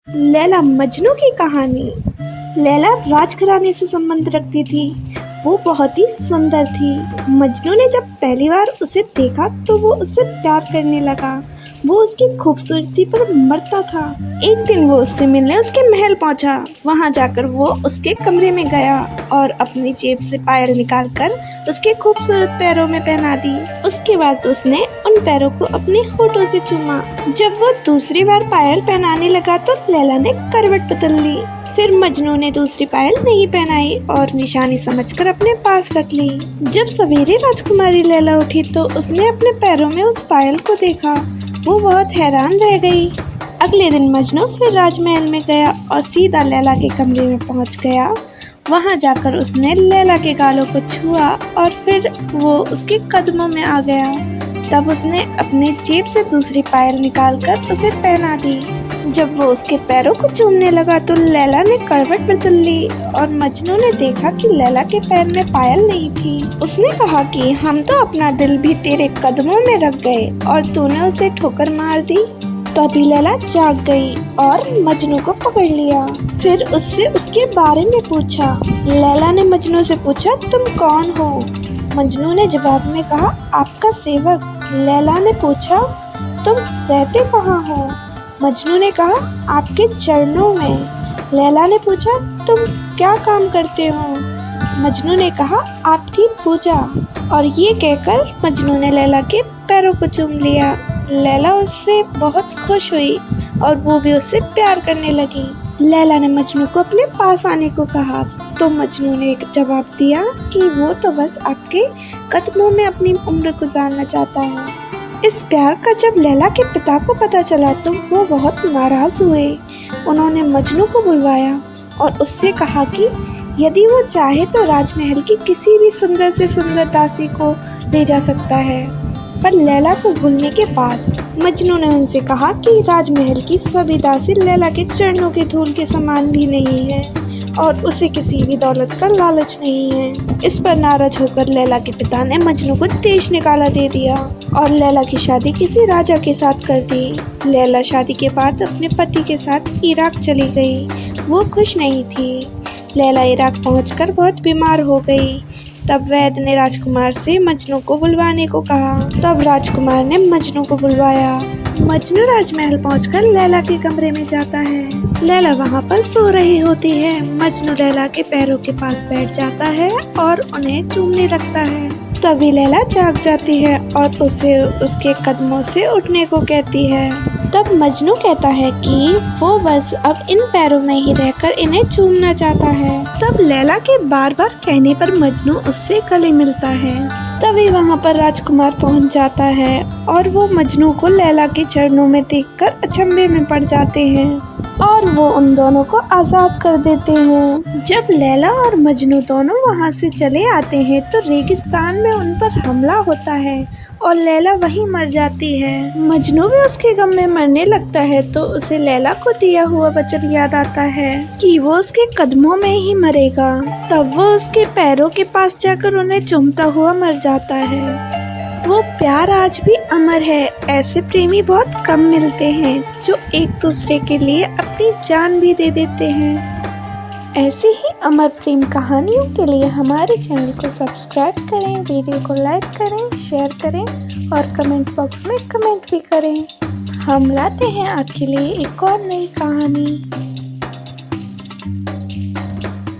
लैला मजनू की कहानी। लैला राजघराने से संबंध रखती थी। वो बहुत ही सुंदर थी। मजनू ने जब पहली बार उसे देखा तो वो उससे प्यार करने लगा। वो उसकी खूबसूरती पर मरता था। एक दिन वो उससे मिलने उसके महल पहुंचा। वहां जाकर वो उसके कमरे में गया और अपनी जेब से पायल निकालकर उसके खूबसूरत पैरों में पहना दी। उसके बाद उसने उन पैरों को अपने होठों से चूमा। जब वो दूसरी बार पायल पहनाने लगा तो लैला ने करवट बदल ली। फिर मजनू ने दूसरी पायल नहीं पहनाई और निशानी समझकर अपने पास रख ली। जब सवेरे राजकुमारी लैला उठी तो उसने अपने पैरों में उस पायल को देखा। वो बहुत हैरान रह गई। अगले दिन मजनू फिर राजमहल में गया और सीधा लैला के कमरे में पहुंच गया। वहां जाकर उसने लैला के गालों को छुआ और फिर वो उसके कदमों में आ गया। तब उसने अपने जेब से दूसरी पायल निकालकर उसे पहना दी। जब वो उसके पैरों को चूमने लगा तो लैला ने करवट बदल ली और मजनू ने देखा कि लैला के पैर में पायल नहीं थी। उसने कहा कि हम तो अपना दिल भी तेरे कदमों में रख गए और तूने उसे ठोकर मार दी। तभी लैला जाग गई और मजनू को पकड़ लिया। फिर उससे उसके बारे में पूछा। लैला ने मजनू से पूछा, तुम कौन हो? मजनू ने जवाब में कहा, आपका सेवक। लैला ने पूछा, तुम रहते कहाँ हो? मजनू ने कहा, आपके चरणों में। लैला ने पूछा, तुम क्या काम करते हो? मजनू ने कहा, आपकी पूजा। और ये कहकर मजनू ने लैला के पैरों को चूम लिया। लैला उससे बहुत खुश हुई और वो भी उससे प्यार करने लगी। लैला ने मजनू को अपने पास आने को कहा तो मजनू ने एक जवाब दिया कि वो तो बस आपके कदमों में अपनी उम्र गुजारना चाहता है। इस प्यार का जब लैला के पिता को पता चला तो वो बहुत नाराज हुए। उन्होंने मजनू को बुलवाया और उससे कहा कि यदि वो चाहे तो राजमहल की किसी भी सुंदर से सुंदर दासी को ले जा सकता है। पर लैला को भूलने के बाद मजनू ने उनसे कहा कि राजमहल की सभी दासी लैला के चरणों के धूल के समान भी नहीं है और उसे किसी भी दौलत का लालच नहीं है। इस पर नाराज होकर लैला के पिता ने मजनू को देश निकाला दे दिया और लैला की शादी किसी राजा के साथ कर दी। लैला शादी के बाद अपने पति के साथ इराक चली गई। वो खुश नहीं थी। लैला इराक पहुंचकर बहुत बीमार हो गई। तब वैद्य ने राजकुमार से मजनू को बुलवाने को कहा। तब राजकुमार ने मजनू को बुलवाया। मजनू राजमहल पहुंचकर लैला के कमरे में जाता है। लैला वहां पर सो रही होती है। मजनू लैला के पैरों के पास बैठ जाता है और उन्हें चूमने लगता है। तभी लैला जाग जाती है और उसे उसके कदमों से उठने को कहती है। तब मजनू कहता है कि वो बस अब इन पैरों में ही रहकर इन्हें चूमना चाहता है। तब लैला के बार बार कहने पर मजनू उससे गले मिलता है। तभी वहाँ पर राजकुमार पहुँच जाता है और वो मजनू को लैला के चरणों में देखकर अचंभे में पड़ जाते हैं और वो उन दोनों को आज़ाद कर देते हैं। जब लैला और मजनू दोनों वहाँ से चले आते हैं तो रेगिस्तान में उन पर हमला होता है और लैला वहीं मर जाती है। मजनू भी उसके गम में मरने लगता है तो उसे लैला को दिया हुआ वचन याद आता है कि वो उसके कदमों में ही मरेगा। तब वो उसके पैरों के पास जाकर उन्हें चूमता हुआ मर जाता है। वो प्यार आज भी अमर है। ऐसे प्रेमी बहुत कम मिलते हैं जो एक दूसरे के लिए अपनी जान भी दे देते हैं। ऐसी ही अमर प्रेम कहानियों के लिए हमारे चैनल को सब्सक्राइब करें, वीडियो को लाइक करें, शेयर करें और कमेंट बॉक्स में कमेंट भी करें। हम लाते हैं आपके लिए एक और नई कहानी।